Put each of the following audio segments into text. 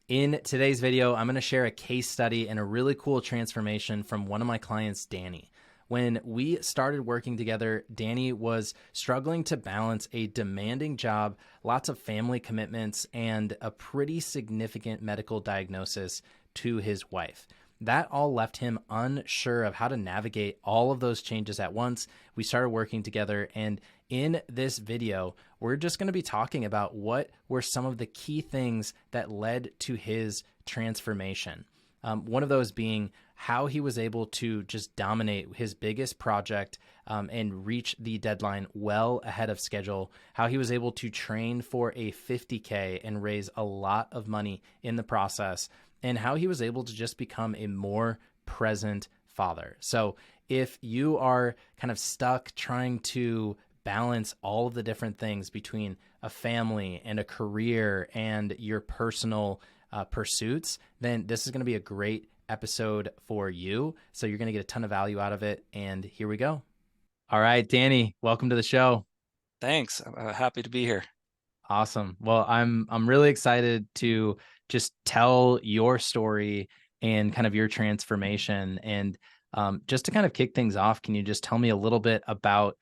In today's video, I'm going to share a case study and a really cool transformation from one of my clients, Danny. When we started working together, Danny was struggling to balance a demanding job, lots of family commitments, and a pretty significant medical diagnosis to his wife. That all left him unsure of how to navigate all of those changes at once. We started working together, and in this video, we're just going to be talking about what were some of the key things that led to his transformation. One of those being how he was able to just dominate his biggest project and reach the deadline well ahead of schedule, how he was able to train for a 50K and raise a lot of money in the process, and how he was able to just become a more present father. So if you are kind of stuck trying to balance all of the different things between a family and a career and your personal pursuits, then this is going to be a great episode for you. So you're going to get a ton of value out of it. And here we go. All right, Danny, welcome to the show. Thanks. I'm happy to be here. Awesome. Well, I'm really excited to just tell your story and kind of your transformation. And just to kind of kick things off, can you just tell me a little bit about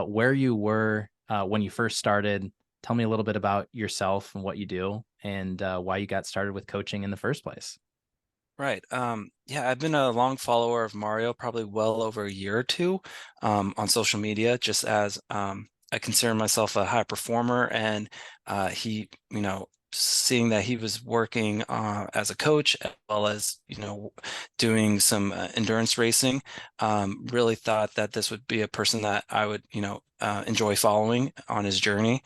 where you were when you first started? Tell me a little bit about yourself and what you do and why you got started with coaching in the first place. Right. Yeah, I've been a long follower of Mario, probably well over a year or two, on social media, just as I consider myself a high performer, and he, seeing that he was working as a coach as well as, doing some endurance racing, really thought that this would be a person that I would, enjoy following on his journey.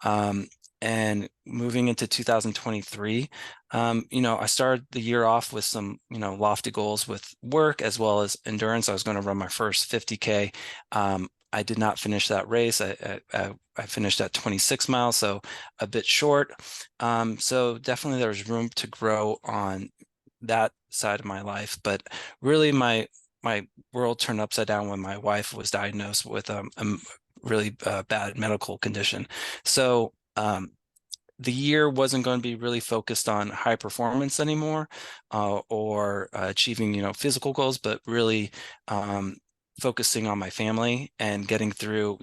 Um, and moving into 2023, I started the year off with some, lofty goals with work as well as endurance. I was going to run my first 50K. I did not finish that race. I finished at 26 miles, so a bit short. So definitely there's room to grow on that side of my life. But really, my world turned upside down when my wife was diagnosed with a really bad medical condition. So the year wasn't going to be really focused on high performance anymore, or achieving, physical goals, but really focusing on my family and getting through,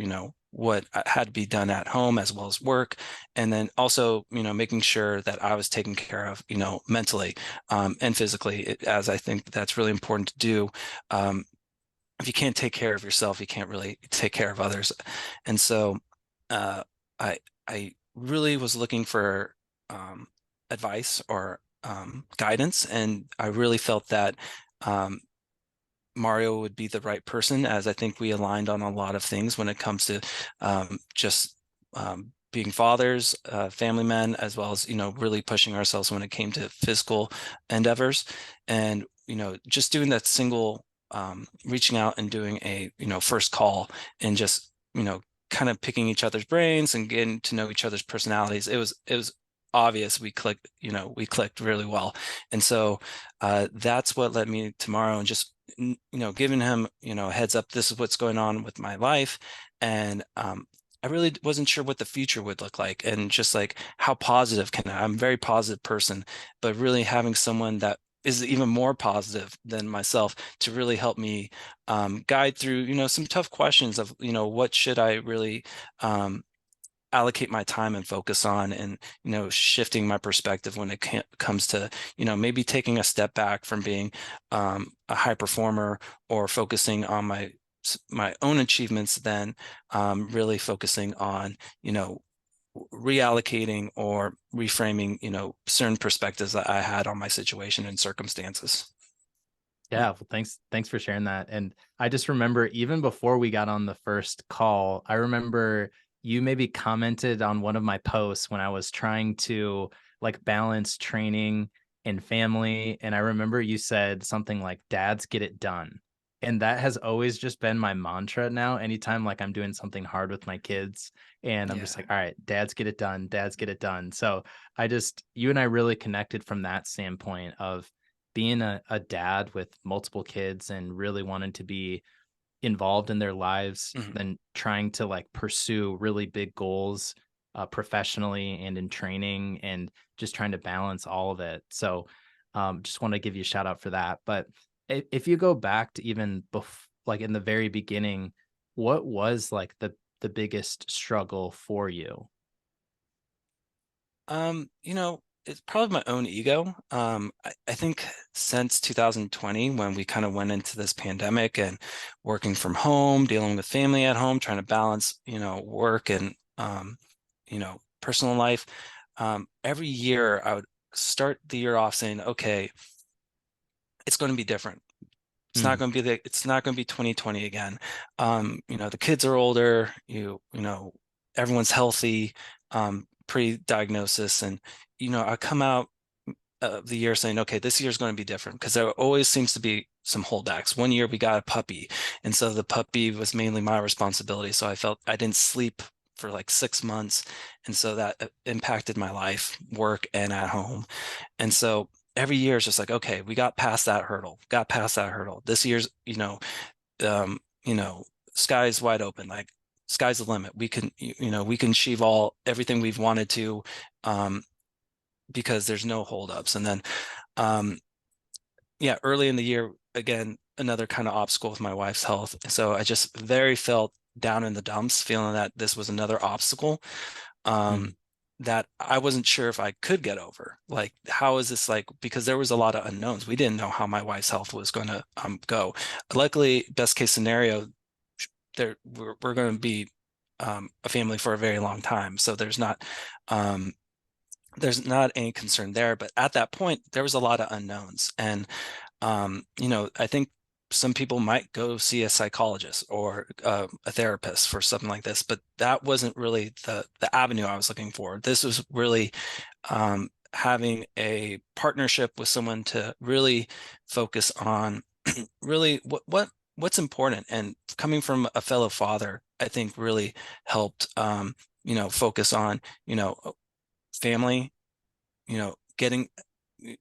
what had to be done at home as well as work. And then also, making sure that I was taken care of, mentally and physically, as I think that's really important to do. If you can't take care of yourself, you can't really take care of others. And so uh, I I really was looking for advice or guidance, and I really felt that um, Mario would be the right person, as I think we aligned on a lot of things when it comes to just being fathers, family men, as well as, really pushing ourselves when it came to physical endeavors. And, just doing that single, reaching out and doing a, first call, and just, kind of picking each other's brains and getting to know each other's personalities. It was obvious we clicked really well. And so that's what led me tomorrow, and just giving him, a heads up, this is what's going on with my life. And I really wasn't sure what the future would look like, and just like how positive I'm a very positive person, but really having someone that is even more positive than myself to really help me guide through, some tough questions of, what should I really allocate my time and focus on, and shifting my perspective when it comes to maybe taking a step back from being a high performer, or focusing on my own achievements, then really focusing on reallocating or reframing certain perspectives that I had on my situation and circumstances. Yeah. Yeah, well, thanks for sharing that. And I just remember even before we got on the first call, I remember you maybe commented on one of my posts when I was trying to like balance training and family. And I remember you said something like, dads get it done. And that has always just been my mantra now. Anytime like I'm doing something hard with my kids and I'm just Yeah. like, all right, dads get it done, dads get it done. So you and I really connected from that standpoint of being a dad with multiple kids and really wanting to be involved in their lives, Mhm. then trying to like pursue really big goals professionally and in training and just trying to balance all of it. So just want to give you a shout out for that. But if you go back to even like in the very beginning, what was like the biggest struggle for you? It's probably my own ego. I think since 2020, when we kind of went into this pandemic and working from home, dealing with family at home, trying to balance, work and, personal life, every year I would start the year off saying, okay, it's going to be different. Mm, It's not going to be 2020 again. The kids are older, everyone's healthy, pre-diagnosis. And, I come out of the year saying, okay, this year is going to be different because there always seems to be some holdbacks. One year we got a puppy, and so the puppy was mainly my responsibility. So I felt I didn't sleep for like 6 months, and so that impacted my life, work, and at home. And so every year is just like, okay, we got past that hurdle, got past that hurdle. This year's, um, you know, sky's wide open, like sky's the limit. We can achieve everything we've wanted to, um, because there's no holdups. And then, um, yeah, early in the year, again, another kind of obstacle with my wife's health. So I just very felt down in the dumps, feeling that this was another obstacle. mm, Um, that I wasn't sure if I could get over. Like, how is this like? Because there was a lot of unknowns. We didn't know how my wife's health was going to go. Luckily, best case scenario, we're going to be a family for a very long time. So um, there's not any concern there. But at that point, there was a lot of unknowns, and I think some people might go see a psychologist or a therapist for something like this, but that wasn't really the avenue I was looking for. This was really having a partnership with someone to really focus on really what's important. And coming from a fellow father, I think really helped focus on family, getting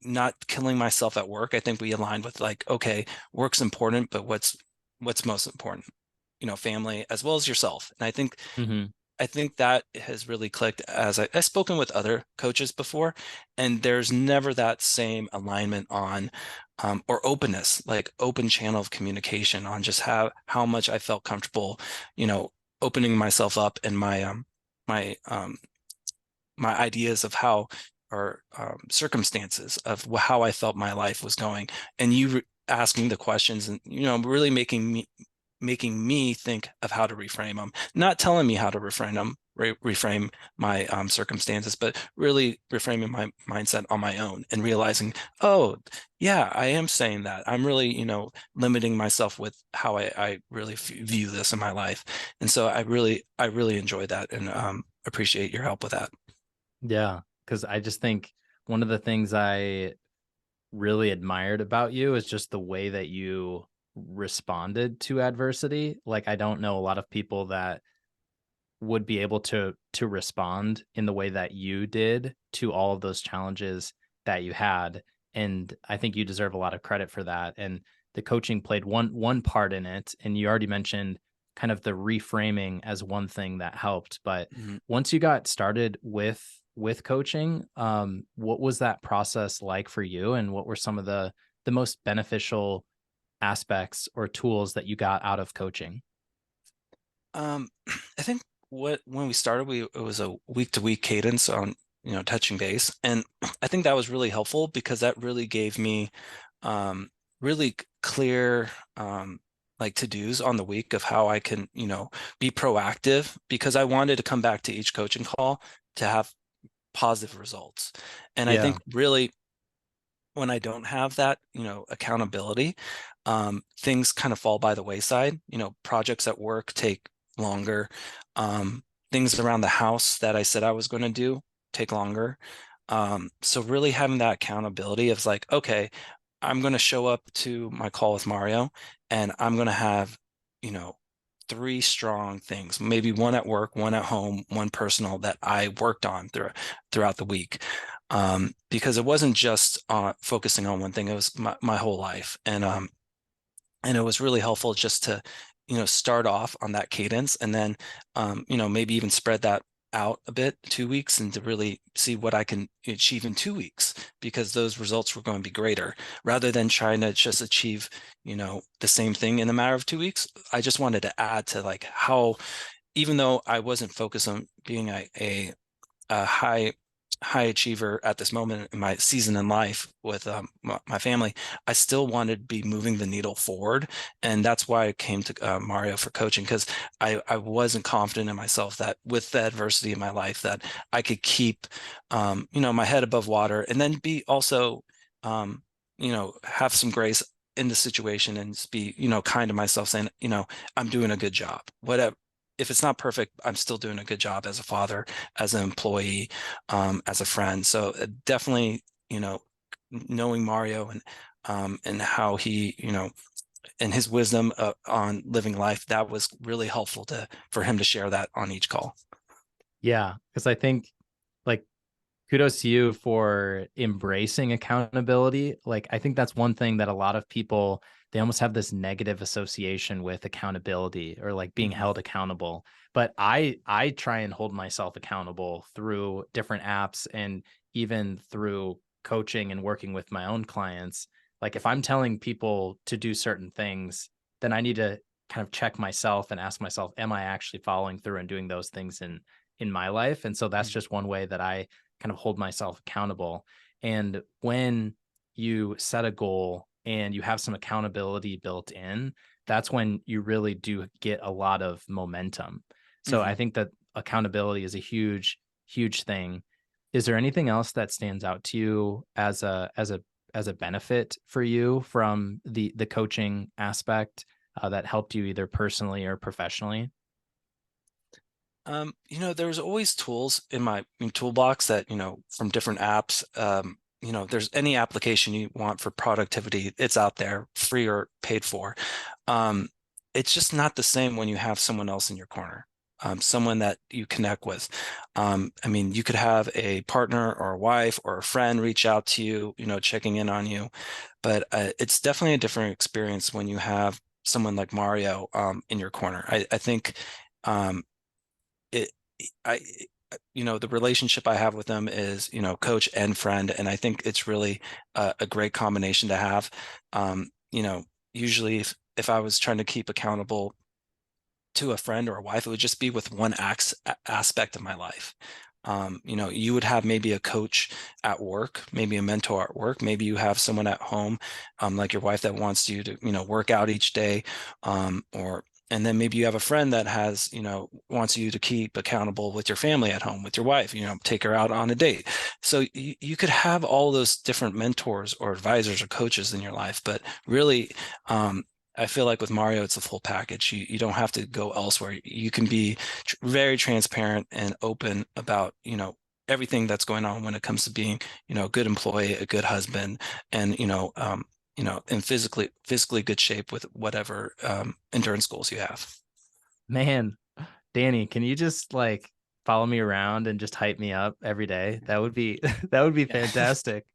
not killing myself at work. I think we aligned with like, okay, work's important, but what's most important? Family as well as yourself. And hmm I think that has really clicked as I've spoken with other coaches before, and there's never that same alignment on or openness, like open channel of communication on just how much I felt comfortable, you know, opening myself up and my my ideas of how or circumstances of how I felt my life was going, and asking the questions and really making me think of how to reframe them, not telling me how to reframe my circumstances, but really reframing my mindset on my own and realizing, oh, yeah, I am saying that. I'm really, limiting myself with how I really view this in my life. And so I really enjoy that and appreciate your help with that. Yeah, because I just think one of the things I really admired about you is just the way that you responded to adversity. Like I don't know a lot of people that would be able to respond in the way that you did to all of those challenges that you had. And I think you deserve a lot of credit for that. And the coaching played one part in it. And you already mentioned kind of the reframing as one thing that helped. But Mhm. once you got started with coaching, what was that process like for you? And what were some of the most beneficial aspects or tools that you got out of coaching? I think when we started, it was a week to week cadence on touching base, and I think that was really helpful because that really gave me um, really clear like to-dos on the week of how I can be proactive because I wanted to come back to each coaching call to have positive results, and I think Yeah. really when I don't have that, accountability, things kind of fall by the wayside. Projects at work take longer. Things around the house that I said I was going to do take longer. So really having that accountability of like, okay, I'm going to show up to my call with Mario and I'm going to have, you know, three strong things, maybe one at work, one at home, one personal that I worked on throughout the week. Because it wasn't just focusing on one thing, it was my whole life. And it was really helpful just to, start off on that cadence and then, maybe even spread that out a bit, 2 weeks, and to really see what I can achieve in 2 weeks, because those results were going to be greater, rather than trying to just achieve, the same thing in a matter of 2 weeks. I just wanted to add to like how, even though I wasn't focused on being a high achiever at this moment in my season in life with my family, I still wanted to be moving the needle forward. And that's why I came to Mario for coaching, because I wasn't confident in myself that with the adversity in my life that I could keep my head above water, and then be also have some grace in the situation, and just be kind to myself, saying I'm doing a good job, whatever. If it's not perfect, I'm still doing a good job as a father, as an employee, as a friend. So definitely, knowing Mario, and how he, and his wisdom on living life, that was really helpful for him to share that on each call. Yeah, because I think like kudos to you for embracing accountability. Like, I think that's one thing that a lot of people, they almost have this negative association with accountability or like being Mhm. held accountable. But I try and hold myself accountable through different apps and even through coaching and working with my own clients. Like, if I'm telling people to do certain things, then I need to kind of check myself and ask myself, am I actually following through and doing those things in my life? And so that's Mhm. just one way that I kind of hold myself accountable. And when you set a goal and you have some accountability built in, that's when you really do get a lot of momentum. So I Mhm. think that accountability is a huge, huge thing. Is there anything else that stands out to you as a benefit for you from the coaching aspect that helped you either personally or professionally? There's always tools in my toolbox that, from different apps. There's any application you want for productivity, it's out there, free or paid for. Um, it's just not the same when you have someone else in your corner, someone that you connect with. I mean, you could have a partner or a wife or a friend reach out to you, checking in on you, but it's definitely a different experience when you have someone like Mario in your corner. I think um, it I the relationship I have with them is, coach and friend, and I think it's really a great combination to have. um Usually, if I was trying to keep accountable to a friend or a wife, it would just be with one aspect of my life. You would have maybe a coach at work, maybe a mentor at work, maybe you have someone at home, like your wife, that wants you to, work out each day, or and then maybe you have a friend that has, wants you to keep accountable with your family at home, with your wife, take her out on a date. So you could have all those different mentors or advisors or coaches in your life, but really, I feel like with Mario, it's a full package. You don't have to go elsewhere. You can be very transparent and open about, everything that's going on when it comes to being, a good employee, a good husband, and, in physically good shape with whatever endurance goals you have. Man, Danny, can you just like follow me around and just hype me up every day? That would be that would be Yeah, fantastic.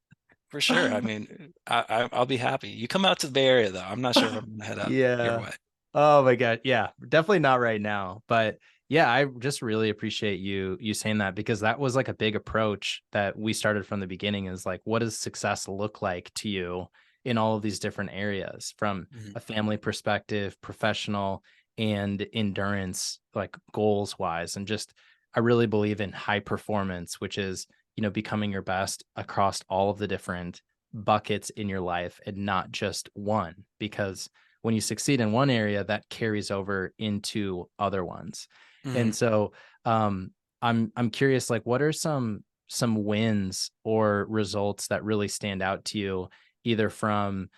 for sure. I mean, I'll be happy. You come out to the Bay Area though. I'm not sure if I'm gonna head up your Yeah. way. Oh my God. Yeah, definitely not right now. But yeah, I just really appreciate you saying that because that was like a big approach that we started from the beginning is like, what does success look like to you in all of these different areas from Mhm. a family perspective, professional and endurance, like goals wise. And just I really believe in high performance, which is, becoming your best across all of the different buckets in your life and not just one because when you succeed in one area, that carries over into other ones. And Mhm. so I'm curious, like, what are some wins or results that really stand out to you, either from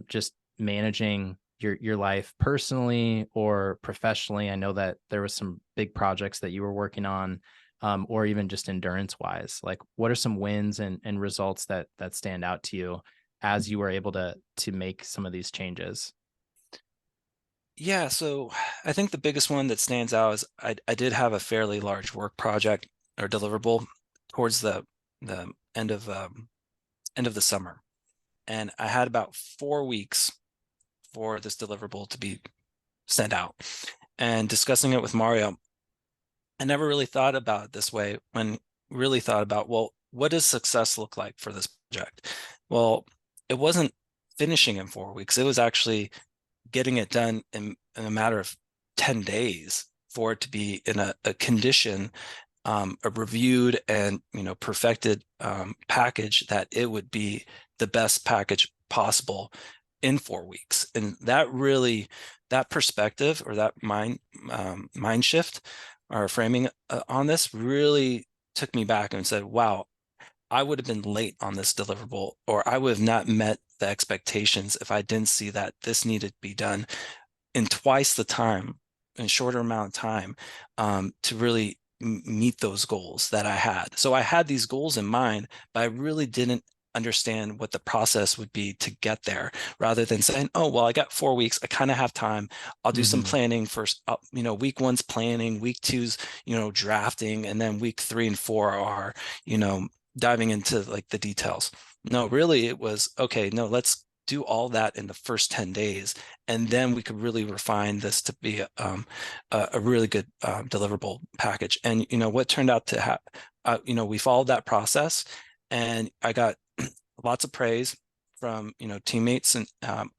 just managing your life personally or professionally? I know that there was some big projects that you were working on, or even just endurance wise. Like, what are some wins and results that stand out to you as you were able to make some of these changes? Yeah, so I think the biggest one that stands out is I did have a fairly large work project or deliverable towards the end of the summer, and I had about 4 weeks for this deliverable to be sent out. And discussing it with Mario, I never really thought about it this way when really thought about, well, what does success look like for this project? Well, it wasn't finishing in 4 weeks. It was actually getting it done in a matter of 10 days for it to be in a condition, a reviewed and perfected package that it would be the best package possible in 4 weeks. And that perspective, or that mind shift or framing on this really took me back and said, wow, I would have been late on this deliverable, or I would have not met the expectations if I didn't see that this needed to be done in twice the time, in a shorter amount of time, to really meet those goals that I had. So I had these goals in mind, but I really didn't understand what the process would be to get there, rather than saying, oh, well, I got 4 weeks, I kind of have time, I'll do some Hmm. planning first. Week one's planning, week two's drafting, and then week 3 and 4 are you know diving into like the details. No, really, it was okay, no, let's do all that in the first 10 days, and then we could really refine this to be a really good deliverable package. And what turned out to happen, we followed that process, and I got lots of praise from teammates, and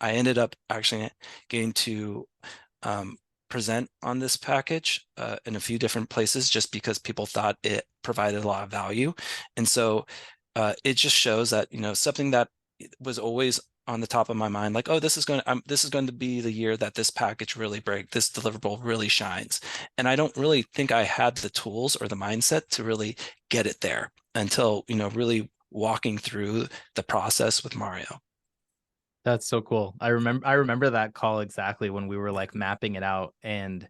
I ended up actually getting to um, present on this package in a few different places, just because people thought it provided a lot of value. And so it just shows that something that was always on the top of my mind, like, oh, this is going to be the year that this package really this deliverable really shines. And I don't really think I had the tools or the mindset to really get it there until really walking through the process with Mario. That's so cool. I remember that call exactly when we were like mapping it out, and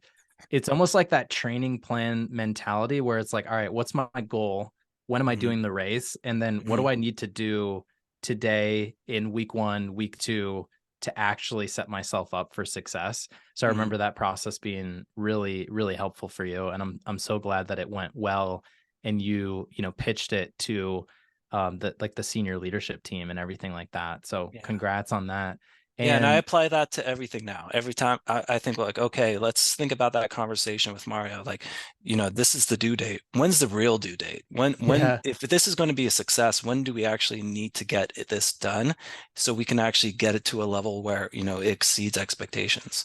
it's almost like that training plan mentality where it's like, all right, what's my goal? When am I Mhm, doing the race? And then what mhm, do I need to do today in week 1, week 2 to actually set myself up for success? So I mhm. remember that process being really, really helpful for you. And I'm so glad that it went well and you pitched it to the senior leadership team and everything like that. So Yeah. congrats on that. Yeah, and I And apply that to everything now. Every time I think like, okay, let's think about that conversation with Mario. Like, this is the due date. When's the real due date? yeah, If this is going to be a success, when do we actually need to get this done so we can actually get it to a level where, it exceeds expectations?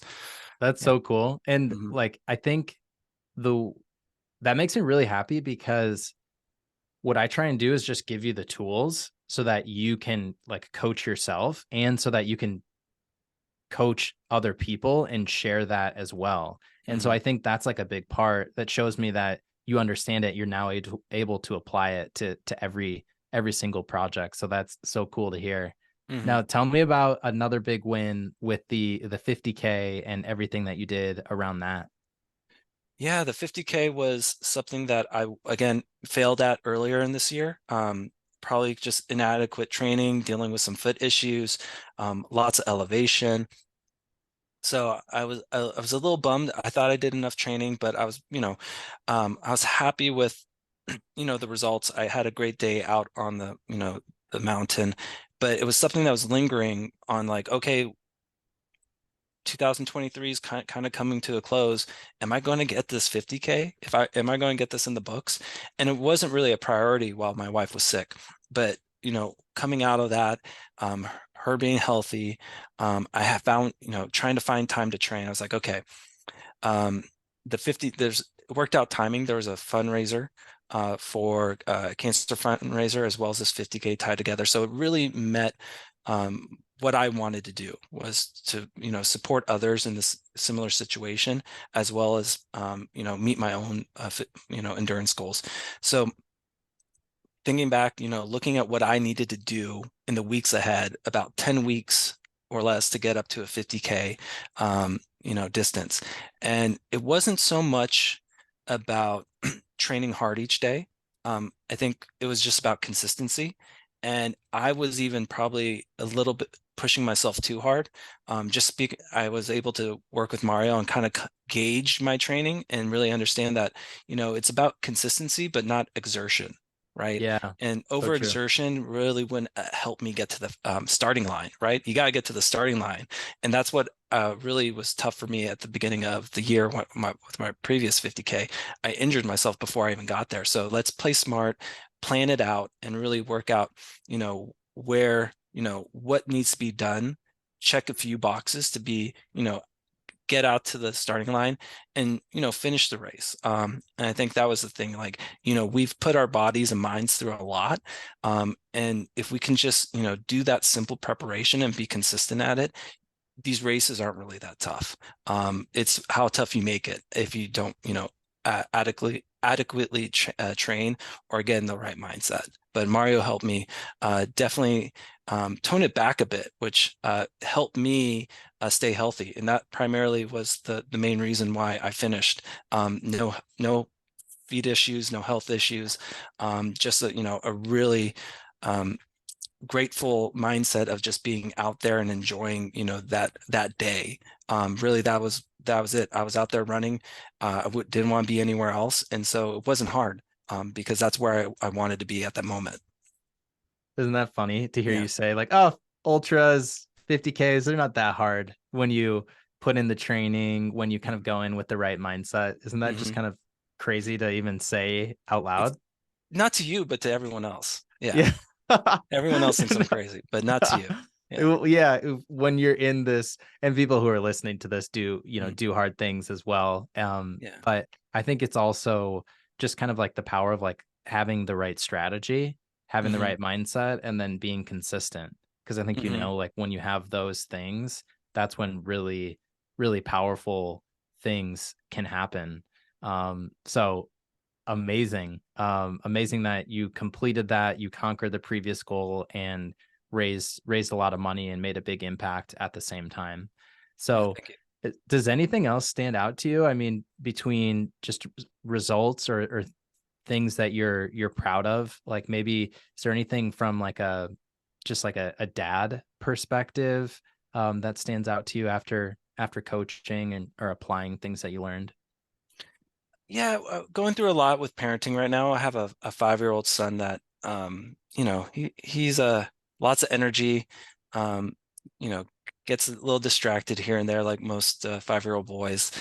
that's Yeah. so cool. And Hmm. like I think the that makes me really happy because what I try and do is just give you the tools so that you can like coach yourself and so that you can coach other people and share that as well. And so Hmm. I think that's like a big part that shows me that you understand it. You're now able to apply it to every single project. So that's so cool to hear. Hmm. Now tell me about another big win with the 50K and everything that you did around that. Yeah, the 50K was something that I, again, failed at earlier in this year. Probably just inadequate training, dealing with some foot issues, lots of elevation. So I was a little bummed. I thought I did enough training, but I was happy with the results. I had a great day out on the mountain, but it was something that was lingering on, like, okay, 2023 is kind of coming to a close. Am I going to get this 50K? If I am I going to get this in the books? And it wasn't really a priority while my wife was sick. But coming out of that, her being healthy, I have found, trying to find time to train. I was like, okay, um, the 50, there's it worked out timing. There was a fundraiser for cancer fundraiser, as well as this 50K tied together. So it really met what I wanted to do, was to, support others in this similar situation, as well as, meet my own, endurance goals. So thinking back, looking at what I needed to do in the weeks ahead, about 10 weeks or less to get up to a 50K, distance. And it wasn't so much about training hard each day. I think it was just about consistency. And I was even probably a little bit pushing myself too hard. I was able to work with Mario and kind of gauge my training and really understand that, it's about consistency, but not exertion. right? Yeah. And So true. overexertion really wouldn't help me get to the starting line, right? You got to get to the starting line. And that's what really was tough for me at the beginning of the year with my previous 50K. I injured myself before I even got there. So let's play smart, plan it out, and really work out, where, what needs to be done, check a few boxes to be, get out to the starting line and finish the race. And I think that was the thing, like, we've put our bodies and minds through a lot, and if we can just do that simple preparation and be consistent at it, these races aren't really that tough. It's how tough you make it if you don't adequately train or get in the right mindset. But Mario helped me definitely tone it back a bit, which helped me stay healthy. And that primarily was the main reason why I finished. No feet issues, no health issues, just a really um, grateful mindset of just being out there and enjoying, that day. Really, that was it. I was out there running. Didn't want to be anywhere else, and so it wasn't hard, because that's where I wanted to be at that moment. Isn't that funny to hear Yeah. you say like, oh, ultras, 50Ks, they're not that hard when you put in the training, when you kind of go in with the right mindset. Isn't that just Hmm. kind of crazy to even say out It's loud? not to you, but to everyone else. Yeah, Yeah. everyone else thinks I'm crazy, but not to you. Yeah. Yeah, when you're in this, and people who are listening to this do, Mhm. do hard things as well. Yeah. But I think it's also just kind of like the power of like having the right strategy, having the Hmm. right mindset, and then being consistent. Because I think, Hmm. like when you have those things, that's when really, really powerful things can happen. So amazing. Amazing that you completed that, you conquered the previous goal and raised a lot of money and made a big impact at the same time. Yeah. So, Thank you. does anything else stand out to you? I mean, between just results or things that you're proud of? Like maybe is there anything from like a just like a dad perspective that stands out to you after coaching and or applying things that you learned? Yeah, going through a lot with parenting right now. I have a 5-year-old son that he's lots of energy, um, you know, gets a little distracted here and there like most 5-year-old boys.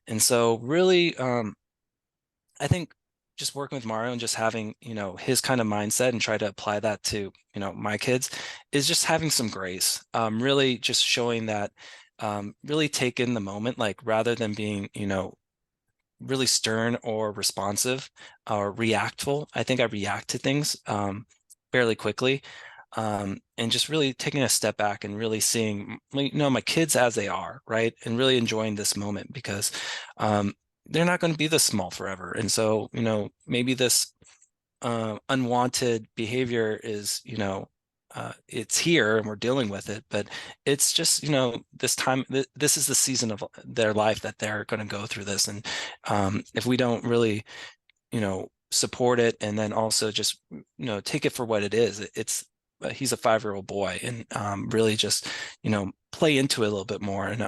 And so really I think just working with Mario and just having, his kind of mindset and try to apply that to, my kids is just having some grace. Really just showing that really take in the moment, like rather than being, really stern or responsive or reactful. I think I react to things fairly quickly. And just really taking a step back and really seeing, my kids as they are, right? And really enjoying this moment because um, they're not going to be this small forever. And so, maybe this unwanted behavior is, it's here and we're dealing with it, but it's just, this time, this is the season of their life that they're going to go through this. And if we don't really, support it and then also just, take it for what it is, it's, he's a 5-year-old boy and really just, play into it a little bit more. And,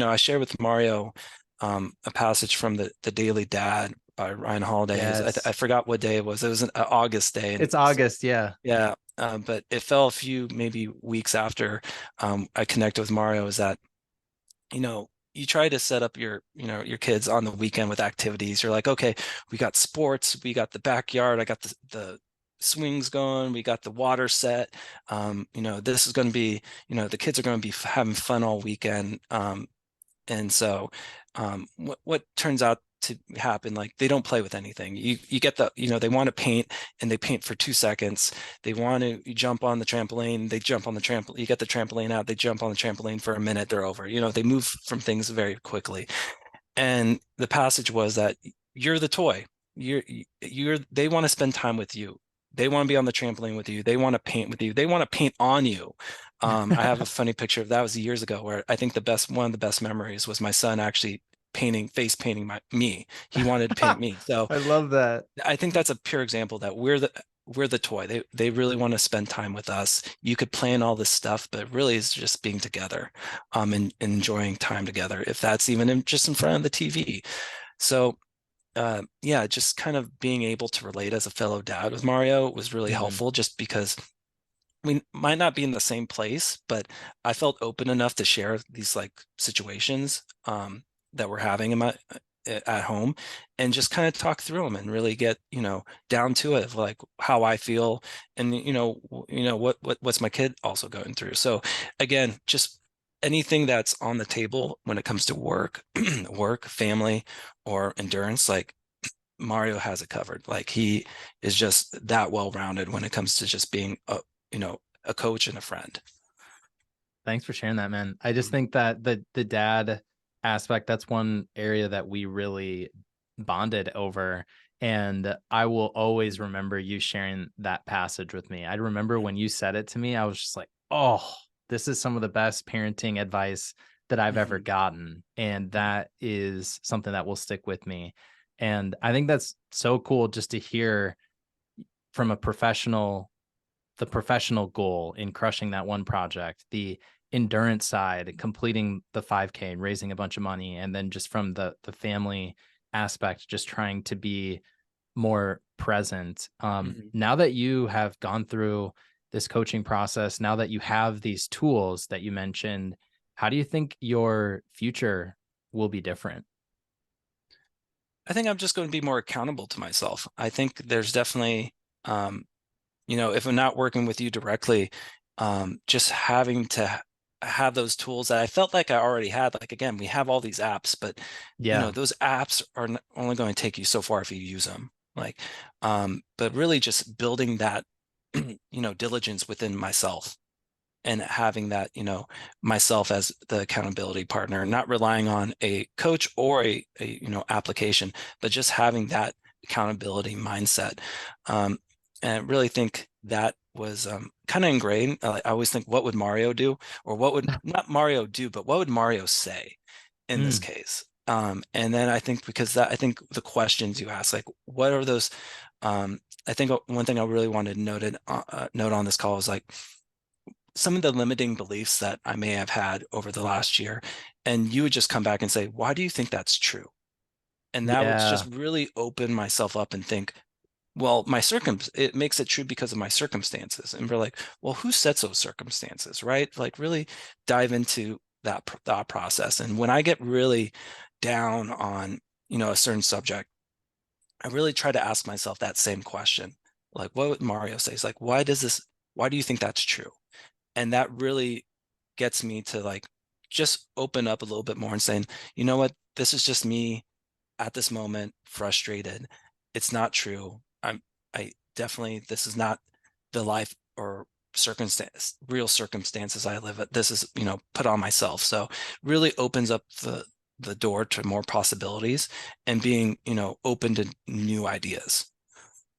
I share with Mario a passage from the Daily Dad by Ryan Holiday. I Yes. forgot what day it was. It was an August day, and It's August, yeah. yeah, but it fell a few maybe weeks after I connected with Mario. Is that you try to set up your kids on the weekend with activities. You're like, okay, we got sports, we got the backyard, I got the swings going, we got the water set. This is going to be, the kids are going to be having fun all weekend. And so what turns out to happen, like they don't play with anything. You get they want to paint and they paint for 2 seconds. They want to jump on the trampoline, they jump on the trampoline. You get the trampoline out, they jump on the trampoline for a minute, they're over. They move from things very quickly. And the passage was that you're the toy. They want to spend time with you. They want to be on the trampoline with you. They want to paint with you. They want to paint on you. I have a funny picture of that was years ago where I think one of the best memories was my son actually face painting me. He wanted to paint me. So I love that. I think that's a pure example that we're the toy. They really want to spend time with us. You could plan all this stuff, but really it's just being together, and enjoying time together. If that's even just in front of the TV. So yeah, just kind of being able to relate as a fellow dad with Mario was really Hmm. helpful just because we might not be in the same place, but I felt open enough to share these like situations that we're having in my at home and just kind of talk through them and really get, down to it of like how I feel and what's my kid also going through. So again, just anything that's on the table when it comes to work, work, family, or endurance, like Mario has it covered. Like he is just that well-rounded when it comes to just being a coach and a friend. Thanks for sharing that, man. I just Mhm. think that the dad aspect, that's one area that we really bonded over. And I will always remember you sharing that passage with me. I remember when you said it to me, I was just like, oh, this is some of the best parenting advice that I've ever Mhm. gotten. And Mhm. that is something that will stick with me. And I think that's so cool just to hear from the professional goal in crushing that one project, the endurance side, completing the 5K and raising a bunch of money, and then just from the family aspect, just trying to be more present. Mhm. Now that you have gone through this coaching process, now that you have these tools that you mentioned, how do you think your future will be different? I think I'm just going to be more accountable to myself. I think there's definitely, um, if I'm not working with you directly, just having to have those tools that I felt like I already had. Like again, we have all these apps, but Yeah, those apps are only going to take you so far if you use them. Like, but really just building that, diligence within myself and having that, myself as the accountability partner, not relying on a coach or a application, but just having that accountability mindset. Um, and I really think that was kind of ingrained. I always think, what would Mario do? Or what would not Mario do, but what would Mario say in this mm, case? And then I think because I think the questions you ask, like, what are those? I think one thing I really wanted to note on this call is like, some of the limiting beliefs that I may have had over the last year. And you would just come back and say, why do you think that's true? And that would yeah. just really open myself up and think, well, it makes it true because of my circumstances. And we're like, well, who sets those circumstances, right? Like really dive into that thought process. And when I get really down on, a certain subject, I really try to ask myself that same question. Like, what would Mario say? It's like, why do you think that's true? And that really gets me to like just open up a little bit more and saying, you know what, this is just me at this moment frustrated. It's not true. I definitely, this is not the life or real circumstances I live at. This is, put on myself. So really opens up the door to more possibilities and being, open to new ideas.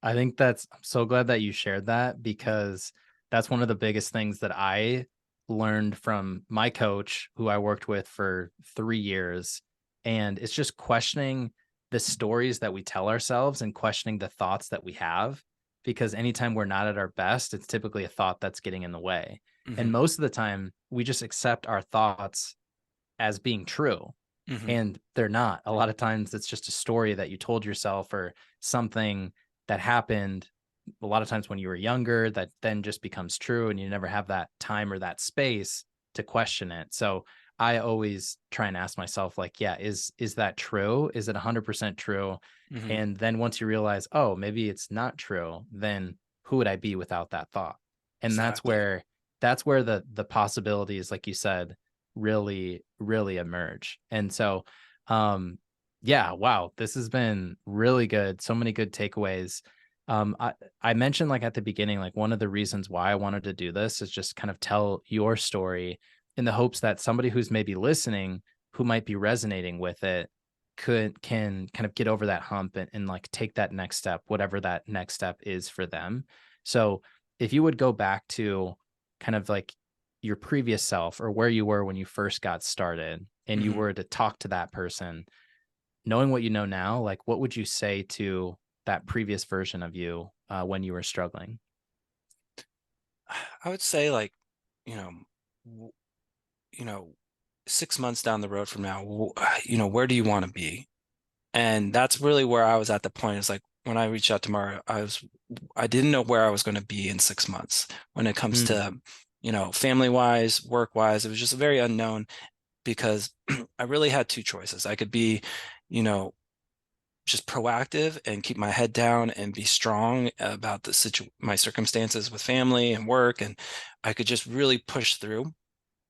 I think I'm so glad that you shared that because that's one of the biggest things that I learned from my coach, who I worked with for 3 years. And it's just questioning the stories that we tell ourselves and questioning the thoughts that we have. Because anytime we're not at our best, it's typically a thought that's getting in the way. And Hmm. most of the time, we just accept our thoughts as being true. Hmm. And they're not. A lot of times it's just a story that you told yourself or something that happened a lot of times when you were younger that then just becomes true and you never have that time or that space to question it. So I always try and ask myself like, yeah, is that true? Is it 100% true? Hmm. And then once you realize, oh, maybe it's not true, then who would I be without that thought? And Exactly. that's where the possibilities, like you said, really emerge. And so yeah, wow, this has been really good. So many good takeaways. I mentioned like at the beginning, like one of the reasons why I wanted to do this is just kind of tell your story in the hopes that somebody who's maybe listening who might be resonating with it can kind of get over that hump and like take that next step, whatever that next step is for them. So if you would go back to kind of like your previous self or where you were when you first got started and you Hmm. were to talk to that person, knowing what you know now, like what would you say to that previous version of you when you were struggling? I would say like, you know, w- you know, 6 months down the road from now, where do you want to be? And that's really where I was at the point. It's like when I reached out to Mario, I didn't know where I was going to be in 6 months when it comes Mm, to, family wise, work wise. It was just very unknown because I really had two choices. I could be, you know, just proactive and keep my head down and be strong about my circumstances with family and work, and I could just really push through.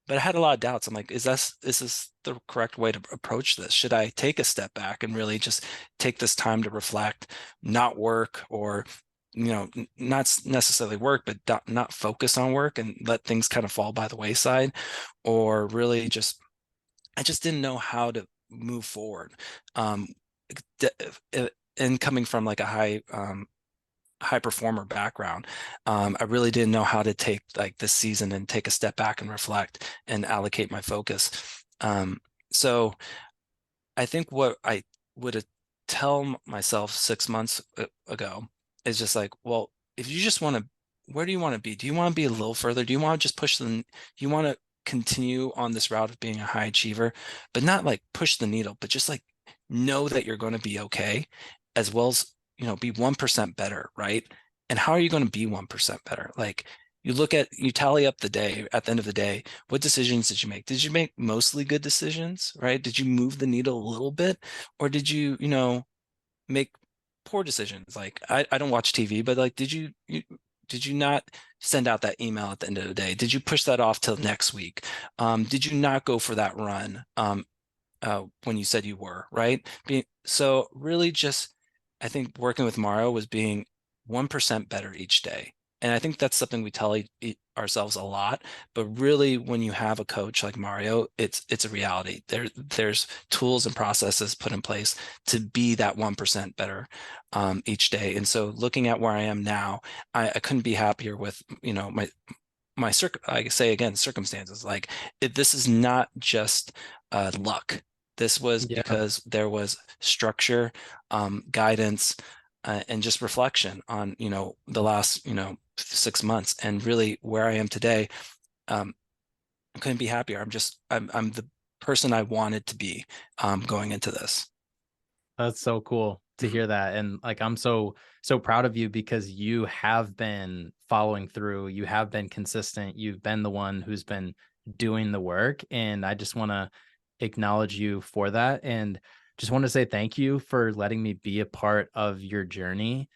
But I had a lot of doubts. I'm like, is this the correct way to approach this? Should I take a step back and really just take this time to reflect, not work, or not necessarily work, but not focus on work and let things kind of fall by the wayside, or really just I just didn't know how to move forward. Um, and coming from like a high performer background, I really didn't know how to take like this season and take a step back and reflect and allocate my focus. So I think what I would tell myself 6 months ago is just like, well, if you just want to, where do you want to be? Do you want to be a little further? Do you want to just do you want to continue on this route of being a high achiever, but not like push the needle, but just like know that you're going to be okay, as well as, be 1% better, right? And how are you going to be 1% better? Like you tally up the day at the end of the day. What decisions did you make? Did you make mostly good decisions, right? Did you move the needle a little bit? Or did you, make poor decisions? Like I don't watch TV, but like did you not send out that email at the end of the day? Did you push that off till next week? Did you not go for that run when you said you were, right? So really just I think working with Mario was being 1% better each day. And I think that's something we tell ourselves a lot, but really when you have a coach like Mario, it's a reality. There's tools and processes put in place to be that 1% better each day. And so looking at where I am now, I couldn't be happier with, I say again, circumstances. Like this is not just luck. This was yeah. because there was structure, guidance, and just reflection on, the last, 6 months, and really where I am today. Um, I couldn't be happier. I'm the person I wanted to be going into this. That's so cool to Mhm. hear that. And like, I'm so proud of you because you have been following through. You have been consistent. You've been the one who's been doing the work. And I just want to acknowledge you for that. And just want to say thank you for letting me be a part of your journey.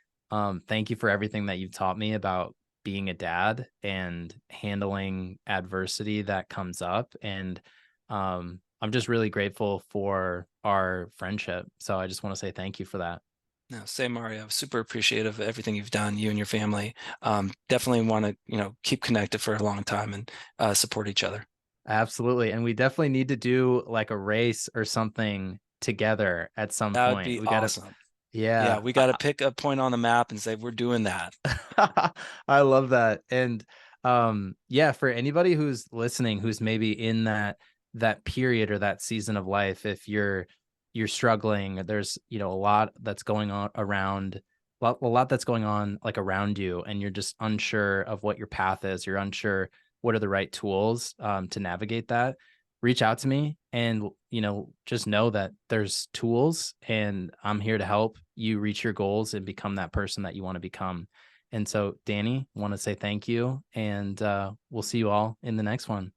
Thank you for everything that you've taught me about being a dad and handling adversity that comes up. And I'm just really grateful for our friendship. So I just want to say thank you for that. No, same Mario. Super appreciative of everything you've done, you and your family. Definitely want to, keep connected for a long time and support each other. Absolutely. And we definitely need to do like a race or something together at some That would point. be We got to, awesome. Yeah, yeah. we got to pick a point on the map and say we're doing that. I love that. And yeah, for anybody who's listening who's maybe in that period or that season of life, if you're struggling, there's, a lot that's going on around a lot that's going on like around you and you're just unsure of what your path is, you're unsure what are the right tools to navigate that. Reach out to me and just know that there's tools and I'm here to help you reach your goals and become that person that you want to become. And so, Danny, want to say thank you, and we'll see you all in the next one.